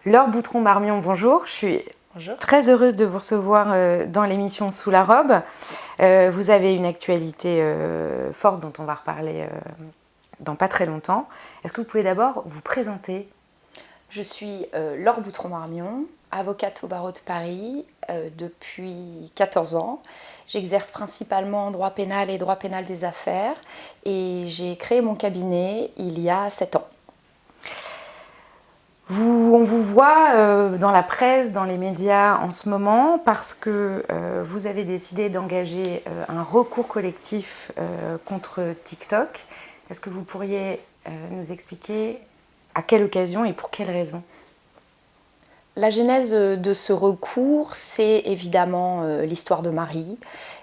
Laure Boutron-Marmion, bonjour. Je suis très heureuse de vous recevoir dans l'émission Sous la robe. Vous avez une actualité forte dont on va reparler dans pas très longtemps. Est-ce que vous pouvez d'abord vous présenter ? Je suis Laure Boutron-Marmion, avocate au barreau de Paris depuis 14 ans. J'exerce principalement en droit pénal et droit pénal des affaires et j'ai créé mon cabinet il y a 7 ans. On vous voit dans la presse, dans les médias en ce moment parce que vous avez décidé d'engager un recours collectif contre TikTok. Est-ce que vous pourriez nous expliquer à quelle occasion et pour quelles raisons ? La genèse de ce recours, c'est évidemment l'histoire de Marie.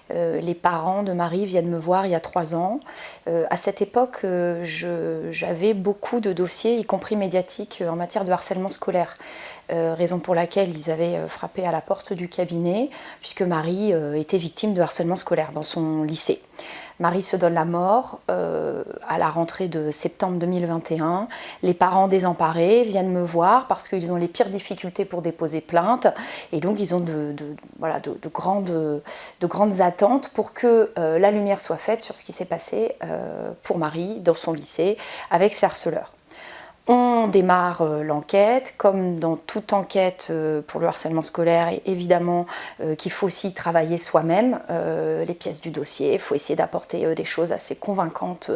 Les parents de Marie viennent me voir il y a 3 ans. À cette époque, j'avais beaucoup de dossiers, y compris médiatiques, en matière de harcèlement scolaire. Raison pour laquelle ils avaient frappé à la porte du cabinet, puisque Marie était victime de harcèlement scolaire dans son lycée. Marie se donne la mort à la rentrée de septembre 2021. Les parents désemparés viennent me voir parce qu'ils ont les pires difficultés pour déposer plainte. Et donc, ils ont de grandes attentes pour que la lumière soit faite sur ce qui s'est passé pour Marie dans son lycée avec ses harceleurs. On démarre l'enquête, comme dans toute enquête pour le harcèlement scolaire, et évidemment qu'il faut aussi travailler soi-même les pièces du dossier, il faut essayer d'apporter des choses assez convaincantes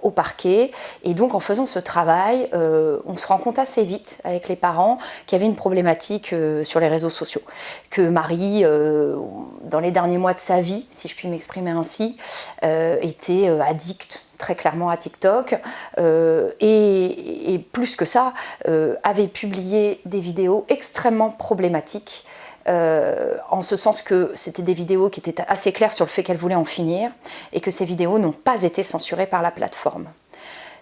au parquet. Et donc en faisant ce travail, on se rend compte assez vite avec les parents qu'il y avait une problématique sur les réseaux sociaux, que Marie, dans les derniers mois de sa vie, si je puis m'exprimer ainsi, était addicte très clairement à TikTok et plus que ça, avait publié des vidéos extrêmement problématiques en ce sens que c'était des vidéos qui étaient assez claires sur le fait qu'elle voulait en finir et que ces vidéos n'ont pas été censurées par la plateforme.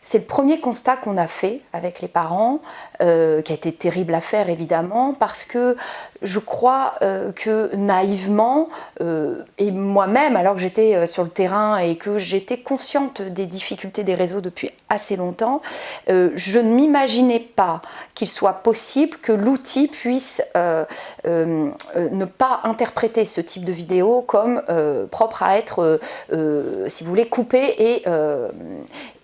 C'est le premier constat qu'on a fait avec les parents, qui a été terrible à faire évidemment, parce que je crois que naïvement, et moi-même, alors que j'étais sur le terrain et que j'étais consciente des difficultés des réseaux depuis assez longtemps, je ne m'imaginais pas qu'il soit possible que l'outil puisse ne pas interpréter ce type de vidéo comme propre à être, si vous voulez, coupé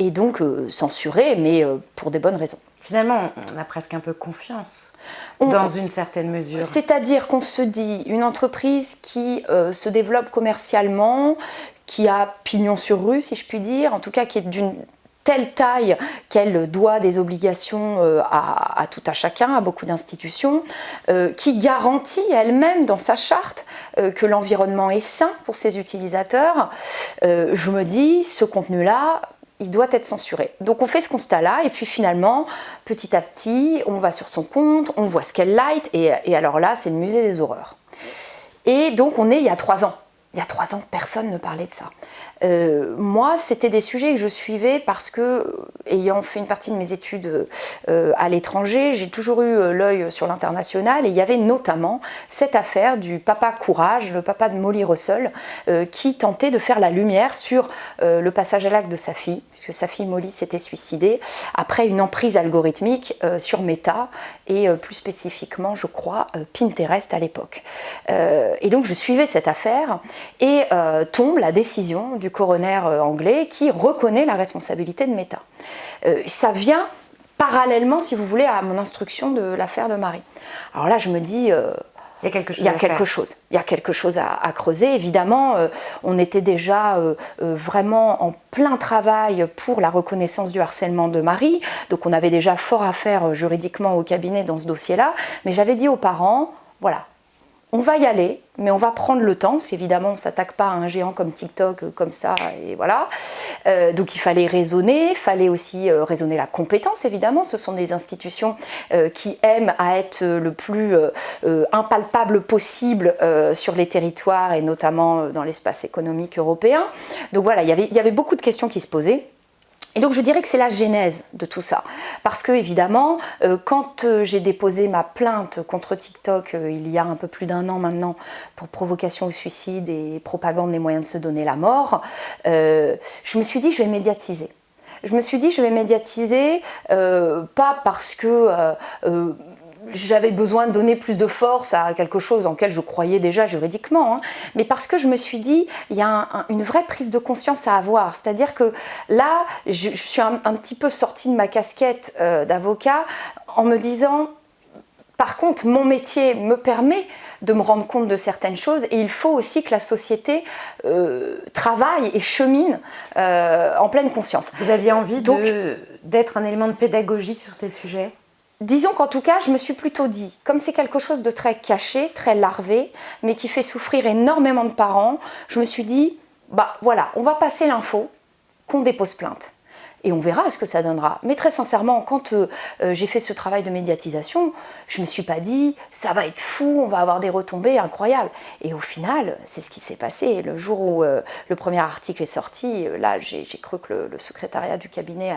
et donc censuré, mais pour des bonnes raisons. Finalement, on a presque un peu confiance dans une certaine mesure. C'est-à-dire qu'on se dit, une entreprise qui se développe commercialement, qui a pignon sur rue, si je puis dire, en tout cas qui est d'une telle taille qu'elle doit des obligations à tout à chacun, à beaucoup d'institutions, qui garantit elle-même dans sa charte que l'environnement est sain pour ses utilisateurs, je me dis, ce contenu-là, il doit être censuré. Donc on fait ce constat-là et puis finalement, petit à petit, on va sur son compte, on voit ce qu'elle like et alors là, c'est le musée des horreurs. Et donc on est il y a 3 ans. Il y a 3 ans, personne ne parlait de ça. Moi, c'était des sujets que je suivais parce que, ayant fait une partie de mes études à l'étranger, j'ai toujours eu l'œil sur l'international et il y avait notamment cette affaire du papa Courage, le papa de Molly Russell, qui tentait de faire la lumière sur le passage à l'acte de sa fille, puisque sa fille Molly s'était suicidée après une emprise algorithmique sur Meta et plus spécifiquement, je crois, Pinterest à l'époque. Et donc, je suivais cette affaire. Et tombe la décision du coroner anglais qui reconnaît la responsabilité de Meta. Ça vient parallèlement, si vous voulez, à mon instruction de l'affaire de Marie. Alors là, je me dis, il y a quelque chose à creuser. Évidemment, on était déjà vraiment en plein travail pour la reconnaissance du harcèlement de Marie, donc on avait déjà fort à faire juridiquement au cabinet dans ce dossier-là, mais j'avais dit aux parents, voilà, on va y aller, mais on va prendre le temps, parce qu'évidemment on ne s'attaque pas à un géant comme TikTok, comme ça, et voilà. Donc il fallait raisonner, il fallait aussi raisonner la compétence, évidemment. Ce sont des institutions qui aiment à être le plus impalpable possible sur les territoires, et notamment dans l'espace économique européen. Donc voilà, il y avait beaucoup de questions qui se posaient. Et donc je dirais que c'est la genèse de tout ça, parce que évidemment, quand j'ai déposé ma plainte contre TikTok il y a un peu plus d'1 an maintenant pour provocation au suicide et propagande des moyens de se donner la mort, je me suis dit je vais médiatiser. Je me suis dit je vais médiatiser pas parce que j'avais besoin de donner plus de force à quelque chose en lequel je croyais déjà juridiquement, hein, mais parce que je me suis dit, il y a une vraie prise de conscience à avoir. C'est-à-dire que là, je suis un petit peu sortie de ma casquette d'avocat en me disant, par contre, mon métier me permet de me rendre compte de certaines choses et il faut aussi que la société travaille et chemine en pleine conscience. Vous aviez envie d'être un élément de pédagogie sur ces sujets ? Disons qu'en tout cas, je me suis plutôt dit, comme c'est quelque chose de très caché, très larvé, mais qui fait souffrir énormément de parents, je me suis dit, bah voilà, on va passer l'info, qu'on dépose plainte. Et on verra ce que ça donnera. Mais très sincèrement, quand j'ai fait ce travail de médiatisation, je ne me suis pas dit « ça va être fou, on va avoir des retombées incroyables ». Et au final, c'est ce qui s'est passé. Le jour où le premier article est sorti, là, j'ai cru que le secrétariat du cabinet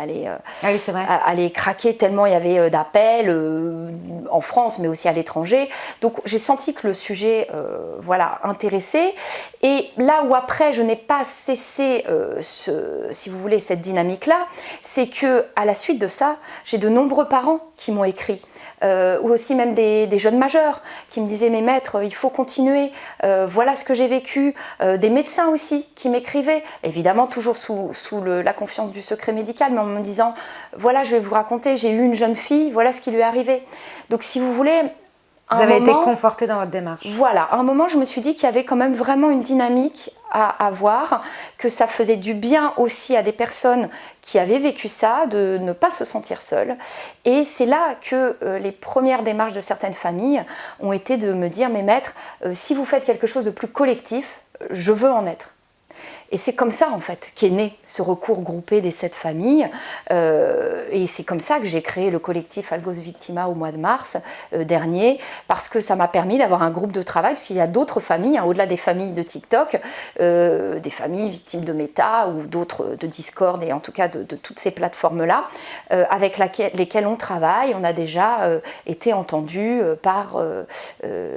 allait craquer tellement il y avait d'appels en France, mais aussi à l'étranger. Donc j'ai senti que le sujet intéressait. Et là où après, je n'ai pas cessé, si vous voulez, cette dynamique-là, c'est qu'à la suite de ça, j'ai de nombreux parents qui m'ont écrit, ou aussi même des jeunes majeurs qui me disaient « mais maître, il faut continuer, voilà ce que j'ai vécu », des médecins aussi qui m'écrivaient, évidemment toujours sous la confiance du secret médical, mais en me disant « voilà, je vais vous raconter, j'ai eu une jeune fille, voilà ce qui lui est arrivé ». Donc si vous voulez... Vous avez été confortée dans votre démarche. Voilà, à un moment, je me suis dit qu'il y avait quand même vraiment une dynamique à avoir, que ça faisait du bien aussi à des personnes qui avaient vécu ça, de ne pas se sentir seules. Et c'est là que les premières démarches de certaines familles ont été de me dire « mais maître, si vous faites quelque chose de plus collectif, je veux en être ». Et c'est comme ça, en fait, qu'est né ce recours groupé des 7 familles. Et c'est comme ça que j'ai créé le collectif Algos Victima au mois de mars dernier, parce que ça m'a permis d'avoir un groupe de travail, parce qu'il y a d'autres familles, hein, au-delà des familles de TikTok, des familles victimes de Meta ou d'autres de Discord, et en tout cas de toutes ces plateformes-là, avec lesquelles on travaille. On a déjà été entendus par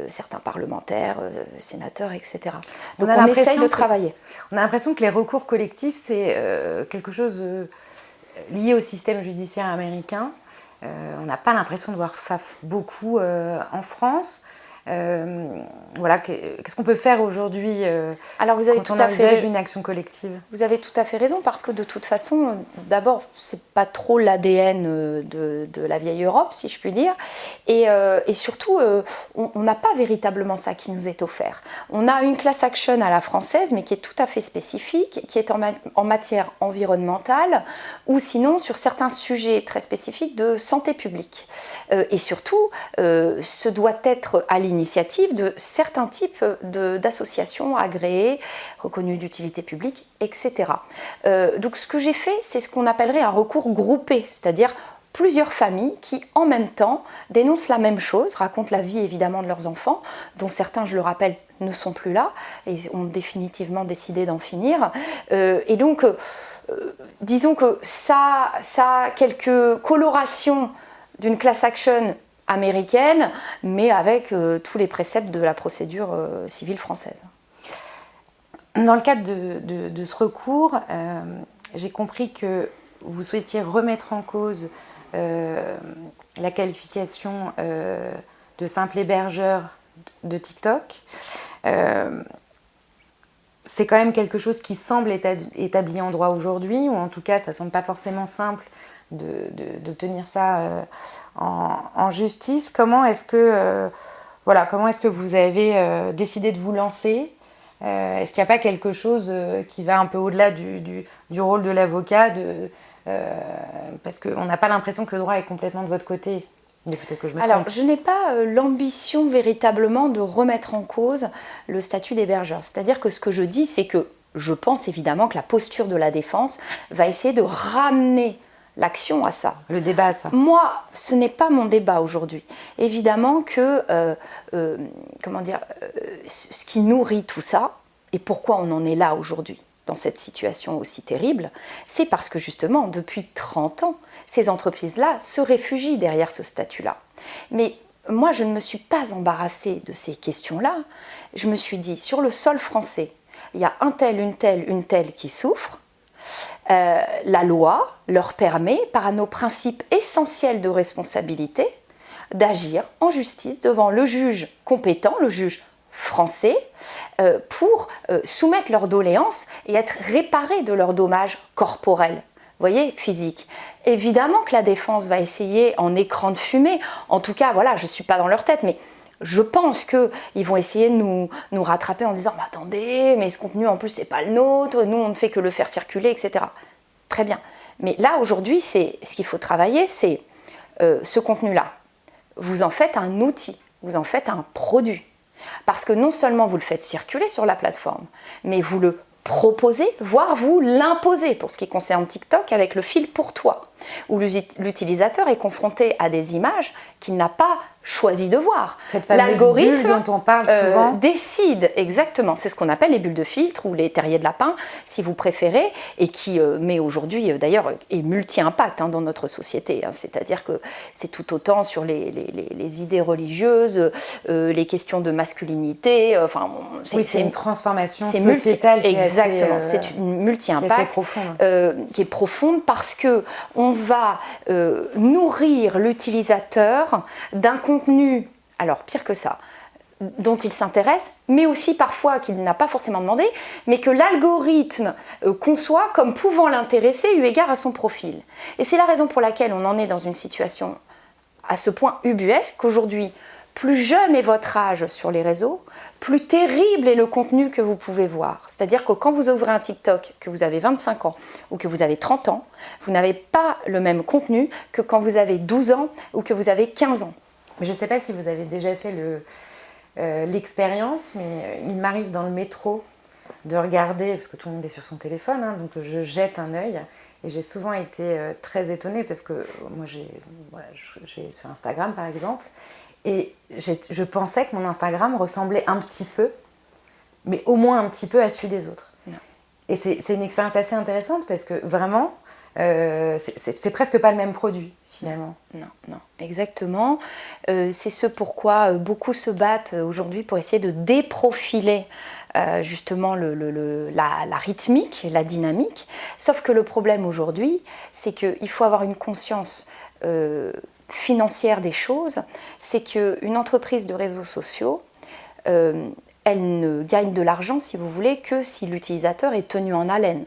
certains parlementaires, sénateurs, etc. Donc on essaye de travailler. On a l'impression que les recours collectifs, c'est quelque chose lié au système judiciaire américain. On n'a pas l'impression de voir ça beaucoup en France. Voilà, qu'est-ce qu'on peut faire aujourd'hui Alors vous avez quand on envisage une action collective? Vous avez tout à fait raison, parce que de toute façon, d'abord, c'est pas trop l'ADN de la vieille Europe, si je puis dire, et surtout, on n'a pas véritablement ça qui nous est offert. On a une class action à la française, mais qui est tout à fait spécifique, qui est en matière environnementale, ou sinon sur certains sujets très spécifiques de santé publique. Et surtout, ce doit être à l'initiative de certains types d'associations agréées, reconnues d'utilité publique, etc. Donc ce que j'ai fait, c'est ce qu'on appellerait un recours groupé, c'est-à-dire plusieurs familles qui, en même temps, dénoncent la même chose, racontent la vie évidemment de leurs enfants, dont certains, je le rappelle, ne sont plus là et ont définitivement décidé d'en finir. Et donc, disons que ça a quelques colorations d'une class action américaine, mais avec tous les préceptes de la procédure civile française. Dans le cadre de ce recours, j'ai compris que vous souhaitiez remettre en cause la qualification de simple hébergeur de TikTok. C'est quand même quelque chose qui semble établi en droit aujourd'hui, ou en tout cas ça ne semble pas forcément simple d'obtenir ça en justice. Comment est-ce que vous avez décidé de vous lancer? Est-ce qu'il n'y a pas quelque chose qui va un peu au-delà du rôle de l'avocat, parce qu'on n'a pas l'impression que le droit est complètement de votre côté? Mais peut-être que je me trompe. Alors, je n'ai pas l'ambition véritablement de remettre en cause le statut d'hébergeur. C'est-à-dire que ce que je dis, c'est que je pense évidemment que la posture de la défense va essayer de ramener l'action à ça. Le débat à ça. Moi, ce n'est pas mon débat aujourd'hui. Évidemment que, ce qui nourrit tout ça, et pourquoi on en est là aujourd'hui, dans cette situation aussi terrible, c'est parce que justement, depuis 30 ans, ces entreprises-là se réfugient derrière ce statut-là. Mais moi, je ne me suis pas embarrassée de ces questions-là. Je me suis dit, sur le sol français, il y a un tel, une telle qui souffre. La loi leur permet, par nos principes essentiels de responsabilité, d'agir en justice devant le juge compétent, le juge français, pour soumettre leurs doléances et être réparés de leurs dommages corporels, vous voyez, physiques. Évidemment que la défense va essayer en écran de fumée, en tout cas, voilà, je ne suis pas dans leur tête, mais je pense qu'ils vont essayer de nous rattraper en disant « Attendez, mais ce contenu en plus c'est pas le nôtre, nous on ne fait que le faire circuler, etc. » Très bien. Mais là aujourd'hui, ce qu'il faut travailler, c'est ce contenu-là. Vous en faites un outil, vous en faites un produit. Parce que non seulement vous le faites circuler sur la plateforme, mais vous le proposez, voire vous l'imposez pour ce qui concerne TikTok avec le fil pour toi, où l'utilisateur est confronté à des images qu'il n'a pas choisi de voir. L'algorithme dont on parle souvent décide exactement, c'est ce qu'on appelle les bulles de filtre ou les terriers de lapin si vous préférez, et qui met aujourd'hui d'ailleurs est multi-impact dans notre société, c'est-à-dire que c'est tout autant sur les idées religieuses, les questions de masculinité, c'est une transformation sociétale exactement, c'est une multi-impact qui est profonde parce que on va nourrir l'utilisateur d'un contenu, alors pire que ça, dont il s'intéresse, mais aussi parfois qu'il n'a pas forcément demandé, mais que l'algorithme conçoit comme pouvant l'intéresser eu égard à son profil. Et c'est la raison pour laquelle on en est dans une situation à ce point ubuesque qu'aujourd'hui, plus jeune est votre âge sur les réseaux, plus terrible est le contenu que vous pouvez voir. C'est-à-dire que quand vous ouvrez un TikTok, que vous avez 25 ans ou que vous avez 30 ans, vous n'avez pas le même contenu que quand vous avez 12 ans ou que vous avez 15 ans. Je ne sais pas si vous avez déjà fait l'expérience, mais il m'arrive dans le métro de regarder, parce que tout le monde est sur son téléphone, donc je jette un œil. Et j'ai souvent été très étonnée parce que moi, j'ai sur Instagram par exemple, et je pensais que mon Instagram ressemblait un petit peu, mais au moins un petit peu à celui des autres. Non. Et c'est une expérience assez intéressante parce que vraiment, c'est presque pas le même produit finalement. Non, exactement. C'est ce pourquoi beaucoup se battent aujourd'hui pour essayer de déprofiler justement la rythmique, la dynamique. Sauf que le problème aujourd'hui, c'est qu'il faut avoir une conscience financière des choses. C'est qu'une entreprise de réseaux sociaux, elle ne gagne de l'argent, si vous voulez, que si l'utilisateur est tenu en haleine.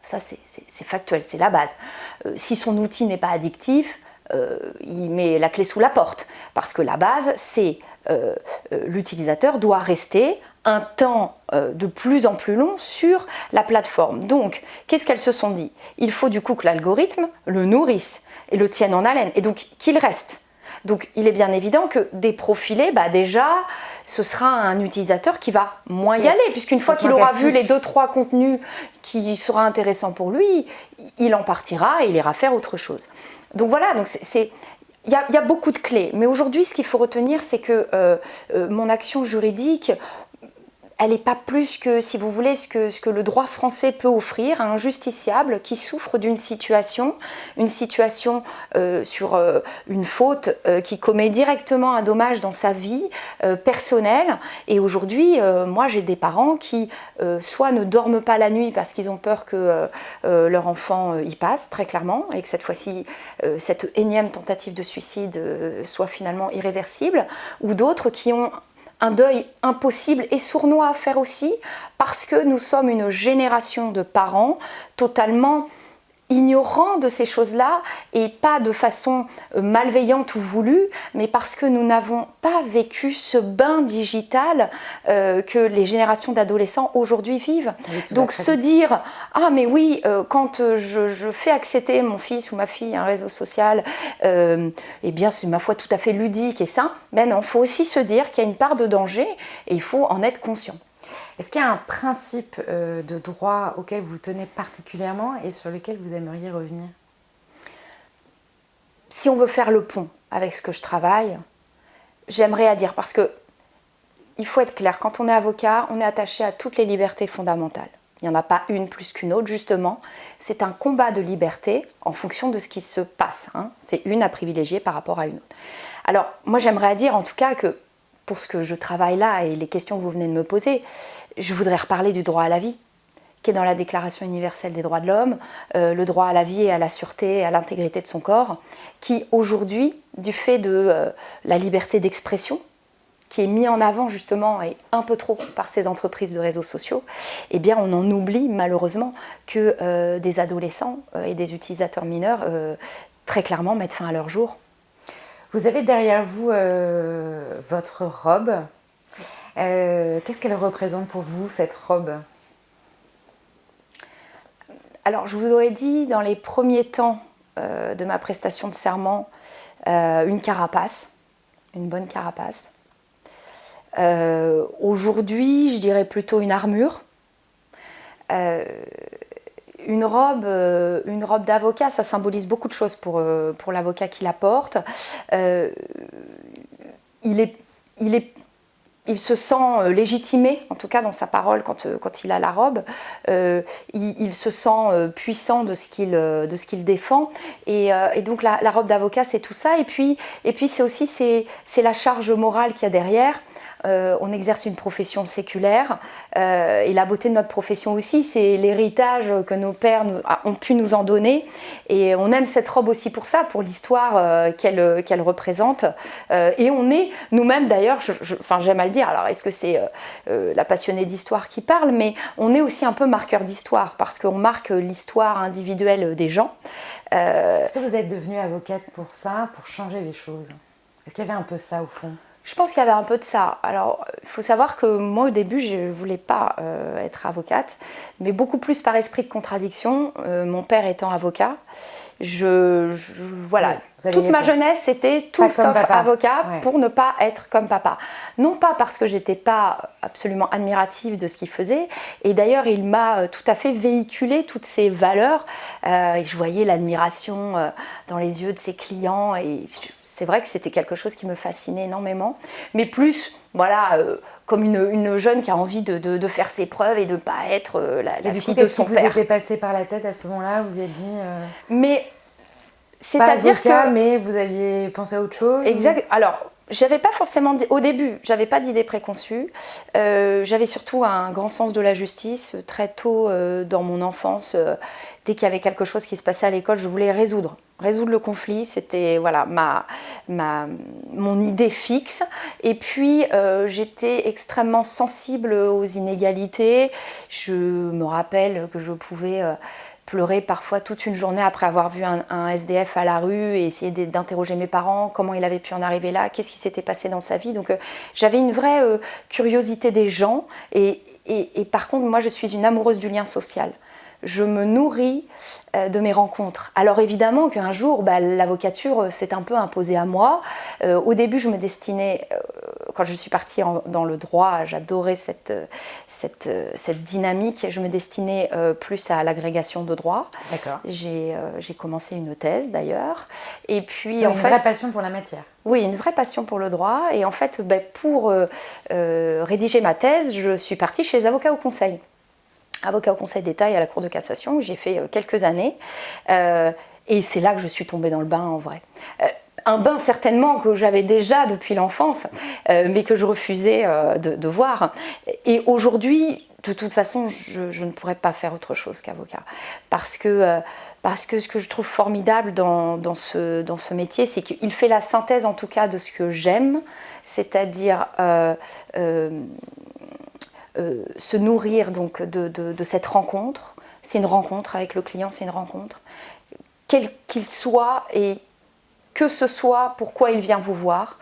Ça, c'est factuel, c'est la base. Si son outil n'est pas addictif, il met la clé sous la porte. Parce que la base, c'est l'utilisateur doit rester un temps de plus en plus long sur la plateforme. Donc, qu'est-ce qu'elles se sont dit? Il faut du coup que l'algorithme le nourrisse et le tienne en haleine, et donc qu'il reste. Donc, il est bien évident que déprofiler, déjà, ce sera un utilisateur qui va moins y aller, puisqu'une fois qu'il aura vu les 2-3 contenus qui sera intéressant pour lui, il en partira et il ira faire autre chose. Donc voilà, il y a beaucoup de clés. Mais aujourd'hui, ce qu'il faut retenir, c'est que mon action juridique, elle n'est pas plus que, si vous voulez, ce que le droit français peut offrir à un justiciable qui souffre d'une situation, sur une faute qui commet directement un dommage dans sa vie personnelle. Et aujourd'hui, moi, j'ai des parents qui soit ne dorment pas la nuit parce qu'ils ont peur que leur enfant y passe, très clairement, et que cette fois-ci, cette énième tentative de suicide soit finalement irréversible, ou d'autres qui ont un deuil impossible et sournois à faire aussi, parce que nous sommes une génération de parents totalement ignorants de ces choses-là, et pas de façon malveillante ou voulue, mais parce que nous n'avons pas vécu ce bain digital que les générations d'adolescents aujourd'hui vivent. Donc se dire « Ah mais oui, quand je fais accéder mon fils ou ma fille à un réseau social, eh bien c'est ma foi tout à fait ludique et sain », mais non, il faut aussi se dire qu'il y a une part de danger et il faut en être conscient. Est-ce qu'il y a un principe de droit auquel vous tenez particulièrement et sur lequel vous aimeriez revenir? Si on veut faire le pont avec ce que je travaille, j'aimerais à dire, parce que il faut être clair, quand on est avocat, on est attaché à toutes les libertés fondamentales. Il n'y en a pas une plus qu'une autre, justement. C'est un combat de liberté en fonction de ce qui se passe. C'est une à privilégier par rapport à une autre. Alors, moi, j'aimerais à dire, en tout cas, que pour ce que je travaille là et les questions que vous venez de me poser, je voudrais reparler du droit à la vie, qui est dans la Déclaration universelle des droits de l'homme, le droit à la vie et à la sûreté et à l'intégrité de son corps, qui aujourd'hui, du fait de la liberté d'expression, qui est mis en avant justement et un peu trop par ces entreprises de réseaux sociaux, eh bien on en oublie malheureusement que des adolescents et des utilisateurs mineurs très clairement mettent fin à leur jour. Vous avez derrière vous votre robe. Qu'est-ce qu'elle représente pour vous, cette robe ? Alors je vous aurais dit dans les premiers temps de ma prestation de serment, une carapace, une bonne carapace. Aujourd'hui, je dirais plutôt une armure. Une robe d'avocat, ça symbolise beaucoup de choses pour l'avocat qui la porte. Il se sent légitimé, en tout cas dans sa parole quand il a la robe. Il se sent puissant de ce qu'il défend. Et donc la robe d'avocat, c'est tout ça. Et puis c'est aussi c'est la charge morale qu'il y a derrière. On exerce une profession séculaire et la beauté de notre profession aussi, c'est l'héritage que nos pères ont pu nous en donner, et on aime cette robe aussi pour ça, pour l'histoire qu'elle représente, et on est nous-mêmes d'ailleurs, j'aime à le dire, alors est-ce que c'est la passionnée d'histoire qui parle, mais on est aussi un peu marqueur d'histoire parce qu'on marque l'histoire individuelle des gens. Est-ce que vous êtes devenue avocate pour ça, pour changer les choses ? Est-ce qu'il y avait un peu ça au fond ? Je pense qu'il y avait un peu de ça. Alors, il faut savoir que moi, au début, je ne voulais pas être avocate, mais beaucoup plus par esprit de contradiction, mon père étant avocat. Voilà, toute ma jeunesse, c'était tout sauf avocat, ouais, pour ne pas être comme papa. Non pas parce que j'étais pas absolument admirative de ce qu'il faisait, et d'ailleurs il m'a tout à fait véhiculé toutes ces valeurs, et je voyais l'admiration dans les yeux de ses clients, et c'est vrai que c'était quelque chose qui me fascinait énormément, mais plus voilà, comme une jeune qui a envie de faire ses preuves et de ne pas être la fille de son père. Qu'est-ce qui vous était passé par la tête à ce moment-là ? Vous vous êtes dit... Mais c'est-à-dire que... mais vous aviez pensé à autre chose ? Exact. Alors, j'avais pas forcément... Au début, j'avais pas d'idée préconçue. J'avais surtout un grand sens de la justice. Très tôt dans mon enfance, dès qu'il y avait quelque chose qui se passait à l'école, je voulais résoudre le conflit. C'était voilà, mon idée fixe. Et puis, j'étais extrêmement sensible aux inégalités. Je me rappelle que je pouvais... pleurer parfois toute une journée après avoir vu un SDF à la rue et essayer d'interroger mes parents, comment il avait pu en arriver là, qu'est-ce qui s'était passé dans sa vie. Donc j'avais une vraie curiosité des gens et par contre moi je suis une amoureuse du lien social. Je me nourris de mes rencontres. Alors évidemment qu'un jour, l'avocature s'est un peu imposée à moi. Au début, je me destinais, quand je suis partie dans le droit, j'adorais cette dynamique. Je me destinais plus à l'agrégation de droit. D'accord. J'ai commencé une thèse d'ailleurs. Et puis, une vraie passion pour la matière. Oui, une vraie passion pour le droit. Et en fait, pour rédiger ma thèse, je suis partie chez les avocats au conseil. Avocat au Conseil d'État et à la Cour de cassation, j'ai fait quelques années. Et c'est là que je suis tombée dans le bain, en vrai. Un bain certainement que j'avais déjà depuis l'enfance, mais que je refusais de voir. Et aujourd'hui, de toute façon, je ne pourrais pas faire autre chose qu'avocat. Parce que ce que je trouve formidable dans ce métier, c'est qu'il fait la synthèse, en tout cas, de ce que j'aime, c'est-à-dire... se nourrir donc de cette rencontre. C'est une rencontre avec le client, c'est une rencontre. Quel qu'il soit et que ce soit pourquoi il vient vous voir,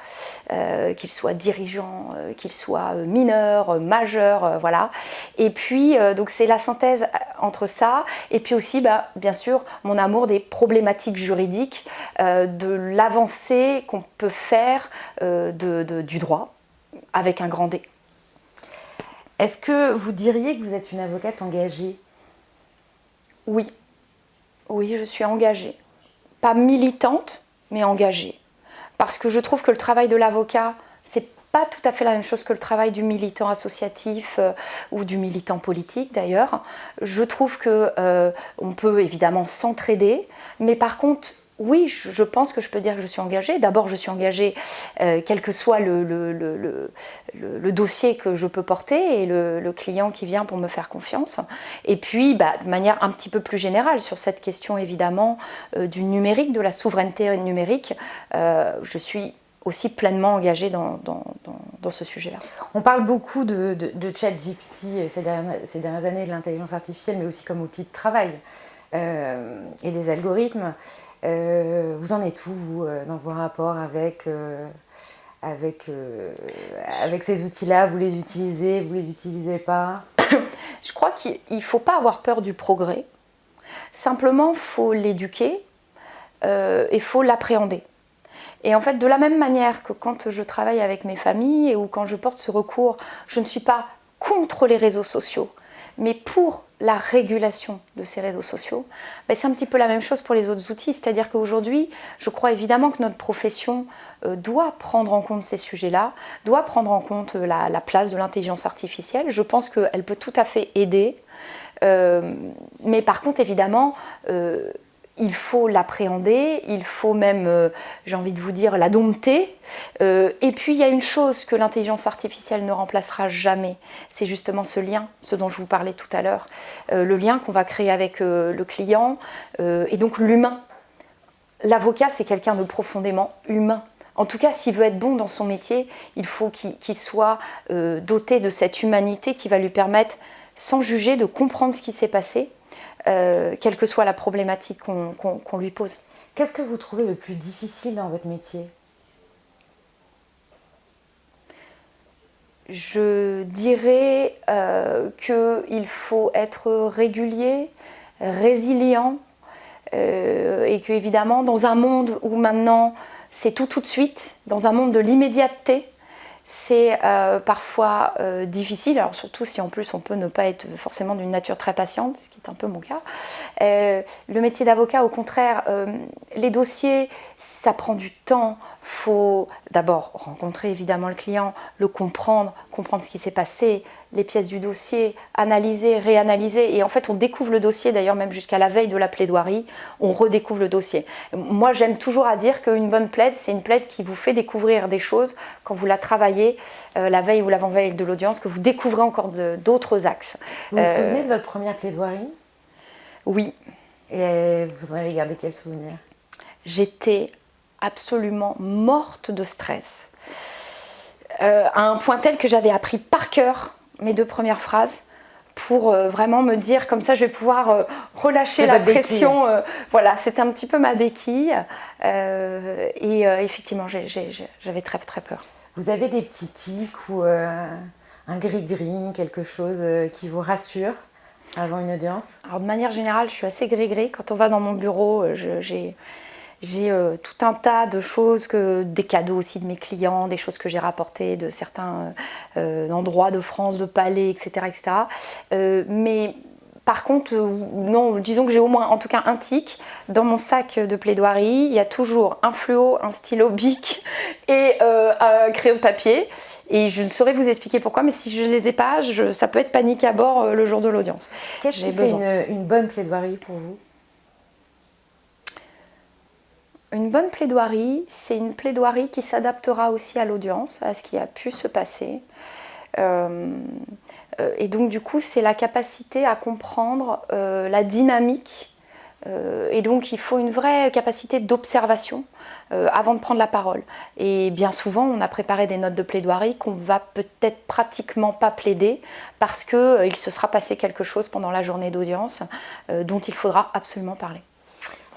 qu'il soit dirigeant, qu'il soit mineur, majeur, voilà. Et puis, donc c'est la synthèse entre ça, et puis aussi, bien sûr, mon amour des problématiques juridiques, de l'avancée qu'on peut faire du droit, avec un grand D. Est-ce que vous diriez que vous êtes une avocate engagée ? Oui. Oui, je suis engagée. Pas militante, mais engagée. Parce que je trouve que le travail de l'avocat, c'est pas tout à fait la même chose que le travail du militant associatif ou du militant politique d'ailleurs. Je trouve qu'on peut évidemment s'entraider, mais par contre, oui, je pense que je peux dire que je suis engagée. D'abord, je suis engagée quel que soit le dossier que je peux porter et le client qui vient pour me faire confiance. Et puis, de manière un petit peu plus générale, sur cette question évidemment du numérique, de la souveraineté numérique, je suis aussi pleinement engagée dans ce sujet-là. On parle beaucoup de ChatGPT ces dernières années, de l'intelligence artificielle, mais aussi comme outil de travail et des algorithmes. Vous en êtes où, vous, dans vos rapports avec ces outils-là? Vous les utilisez pas? Je crois qu'il ne faut pas avoir peur du progrès. Simplement, il faut l'éduquer et il faut l'appréhender. Et en fait, de la même manière que quand je travaille avec mes familles ou quand je porte ce recours, je ne suis pas contre les réseaux sociaux, mais pour la régulation de ces réseaux sociaux, c'est un petit peu la même chose pour les autres outils. C'est-à-dire qu'aujourd'hui, je crois évidemment que notre profession doit prendre en compte ces sujets-là, doit prendre en compte la place de l'intelligence artificielle. Je pense qu'elle peut tout à fait aider. Mais par contre, évidemment, il faut l'appréhender, il faut même, j'ai envie de vous dire, la dompter. Et puis il y a une chose que l'intelligence artificielle ne remplacera jamais, c'est justement ce lien, ce dont je vous parlais tout à l'heure, le lien qu'on va créer avec le client et donc l'humain. L'avocat, c'est quelqu'un de profondément humain. En tout cas, s'il veut être bon dans son métier, il faut qu'il soit doté de cette humanité qui va lui permettre, sans juger, de comprendre ce qui s'est passé, quelle que soit la problématique qu'on lui pose. Qu'est-ce que vous trouvez le plus difficile dans votre métier? Je dirais qu'il faut être régulier, résilient, et qu'évidemment, dans un monde où maintenant c'est tout de suite, dans un monde de l'immédiateté, c'est parfois difficile, alors surtout si en plus on peut ne pas être forcément d'une nature très patiente, ce qui est un peu mon cas. Le métier d'avocat, au contraire, les dossiers, ça prend du temps. Il faut d'abord rencontrer évidemment le client, le comprendre ce qui s'est passé, les pièces du dossier, analyser, réanalyser. Et en fait, on découvre le dossier, d'ailleurs même jusqu'à la veille de la plaidoirie, on redécouvre le dossier. Moi, j'aime toujours à dire qu'une bonne plaide, c'est une plaide qui vous fait découvrir des choses quand vous la travaillez la veille ou l'avant-veille de l'audience, que vous découvrez encore d'autres axes. Vous vous souvenez de votre première plaidoirie? Oui. Et vous en avez gardé quel souvenir? J'étais absolument morte de stress. À un point tel que j'avais appris par cœur mes 2 premières phrases pour vraiment me dire, comme ça je vais pouvoir relâcher la pression. Voilà, c'était un petit peu ma béquille. Et effectivement, j'avais très très peur. Vous avez des petits tics ou un gris-gris, quelque chose qui vous rassure avant une audience? Alors de manière générale, je suis assez gris-gris. Quand on va dans mon bureau, j'ai tout un tas de choses, des cadeaux aussi de mes clients, des choses que j'ai rapportées de certains endroits de France, de palais, etc. Mais par contre, non, disons que j'ai au moins en tout cas un tic. Dans mon sac de plaidoirie, il y a toujours un fluo, un stylo bic et un crayon de papier. Et je ne saurais vous expliquer pourquoi, mais si je ne les ai pas, ça peut être panique à bord le jour de l'audience. Qu'est-ce qui fait une bonne plaidoirie pour vous? Une bonne plaidoirie, c'est une plaidoirie qui s'adaptera aussi à l'audience, à ce qui a pu se passer. Et donc du coup, c'est la capacité à comprendre la dynamique. Et donc il faut une vraie capacité d'observation avant de prendre la parole. Et bien souvent, on a préparé des notes de plaidoirie qu'on va peut-être pratiquement pas plaider parce qu'il se sera passé quelque chose pendant la journée d'audience dont il faudra absolument parler.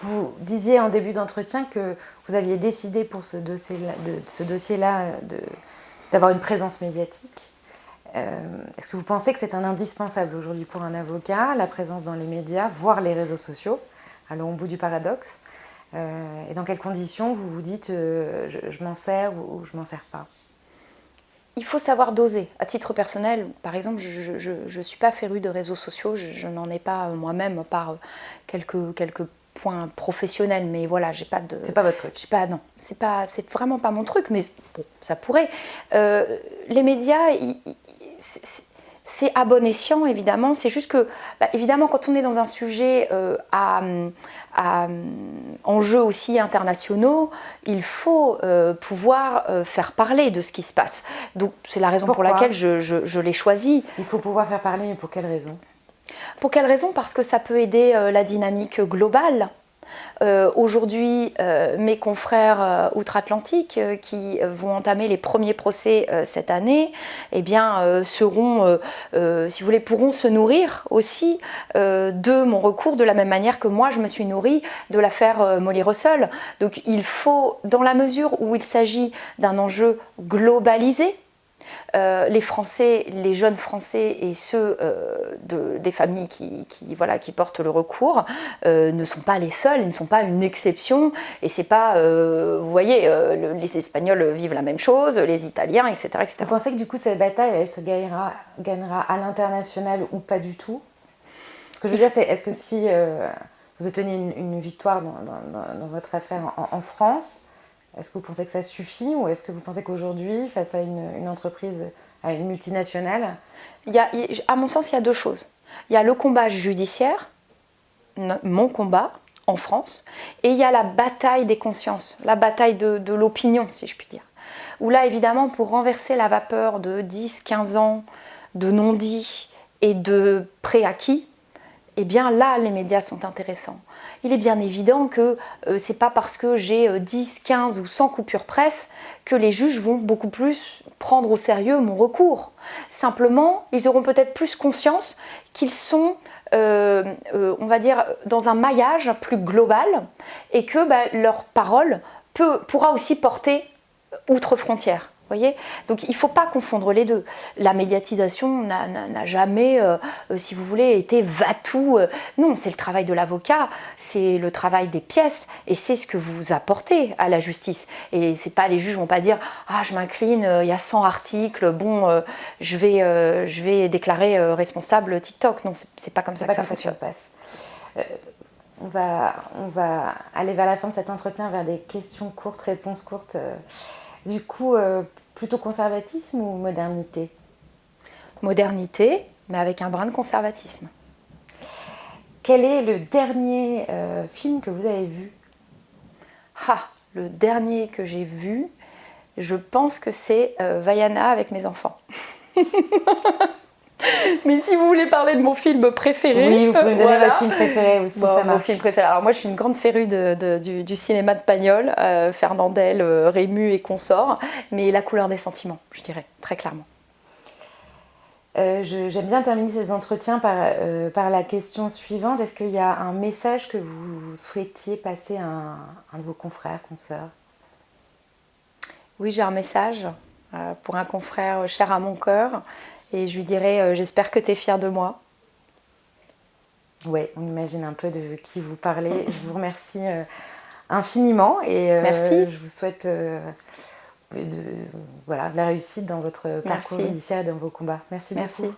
Vous disiez en début d'entretien que vous aviez décidé pour ce dossier-là d'avoir une présence médiatique. Est-ce que vous pensez que c'est un indispensable aujourd'hui pour un avocat, la présence dans les médias, voire les réseaux sociaux? Allons au bout du paradoxe. Et dans quelles conditions vous vous dites je m'en sers ou je m'en sers pas? Il faut savoir doser. À titre personnel, par exemple, je ne suis pas férue de réseaux sociaux, je n'en ai pas moi-même par quelques points professionnels, mais voilà, j'ai pas de... C'est pas votre truc? Non, c'est vraiment pas mon truc, mais bon, ça pourrait. Les médias, C'est à bon escient, évidemment. C'est juste que, évidemment, quand on est dans un sujet à enjeux aussi internationaux, il faut pouvoir faire parler de ce qui se passe. Donc, c'est la raison pour laquelle je l'ai choisi. Il faut pouvoir faire parler, mais pour quelle raison? Pour quelle raison? Parce que ça peut aider la dynamique globale. Aujourd'hui, mes confrères outre-Atlantique qui vont entamer les premiers procès cette année, eh bien, seront, si vous voulez, pourront se nourrir aussi de mon recours de la même manière que moi je me suis nourrie de l'affaire Molly Russell. Donc il faut, dans la mesure où il s'agit d'un enjeu globalisé, les Français, les jeunes Français et ceux des familles qui portent le recours ne sont pas les seuls, ils ne sont pas une exception. Et c'est pas, vous voyez, les Espagnols vivent la même chose, les Italiens, etc., etc. Vous pensez que du coup cette bataille, elle se gagnera à l'international ou pas du tout? Ce que je veux dire, c'est est-ce que si vous obtenez une victoire dans votre affaire en France, est-ce que vous pensez que ça suffit ou est-ce que vous pensez qu'aujourd'hui, face à une entreprise, à une multinationale... À mon sens, il y a deux choses. Il y a le combat judiciaire, mon combat en France, et il y a la bataille des consciences, la bataille de l'opinion, si je puis dire. Où là, évidemment, pour renverser la vapeur de 10, 15 ans de non-dit et de préacquis, eh bien là, les médias sont intéressants. Il est bien évident que c'est pas parce que j'ai 10, 15 ou 100 coupures presse que les juges vont beaucoup plus prendre au sérieux mon recours. Simplement, ils auront peut-être plus conscience qu'ils sont, on va dire, dans un maillage plus global et que leur parole pourra aussi porter outre frontières. Voyez, donc il ne faut pas confondre les deux. La médiatisation n'a jamais, si vous voulez, été va-tout. Non, c'est le travail de l'avocat, c'est le travail des pièces et c'est ce que vous apportez à la justice. Et c'est pas, les juges vont pas dire « Ah, je m'incline, il y a 100 articles, bon, je vais déclarer responsable TikTok ». Non, c'est pas comme ça que ça fonctionne. On va aller vers la fin de cet entretien, vers des questions courtes, réponses courtes. Du coup, plutôt conservatisme ou modernité? Modernité, mais avec un brin de conservatisme. Quel est le dernier film que vous avez vu? Le dernier que j'ai vu, je pense que c'est Vaiana avec mes enfants. Mais si vous voulez parler de mon film préféré... Oui, vous pouvez me donner votre film préféré aussi, ça marche. Mon film préféré. Alors moi, je suis une grande férue du cinéma de Pagnol, Fernandel, Rému et consorts, mais La couleur des sentiments, je dirais, très clairement. J'aime bien terminer ces entretiens par la question suivante. Est-ce qu'il y a un message que vous souhaitiez passer à un de vos confrères, consoeurs? Oui, j'ai un message pour un confrère cher à mon cœur. Et je lui dirais, j'espère que tu es fière de moi. Oui, on imagine un peu de qui vous parlez. Je vous remercie infiniment et merci. Je vous souhaite de la réussite dans votre parcours judiciaire et dans vos combats. Merci beaucoup.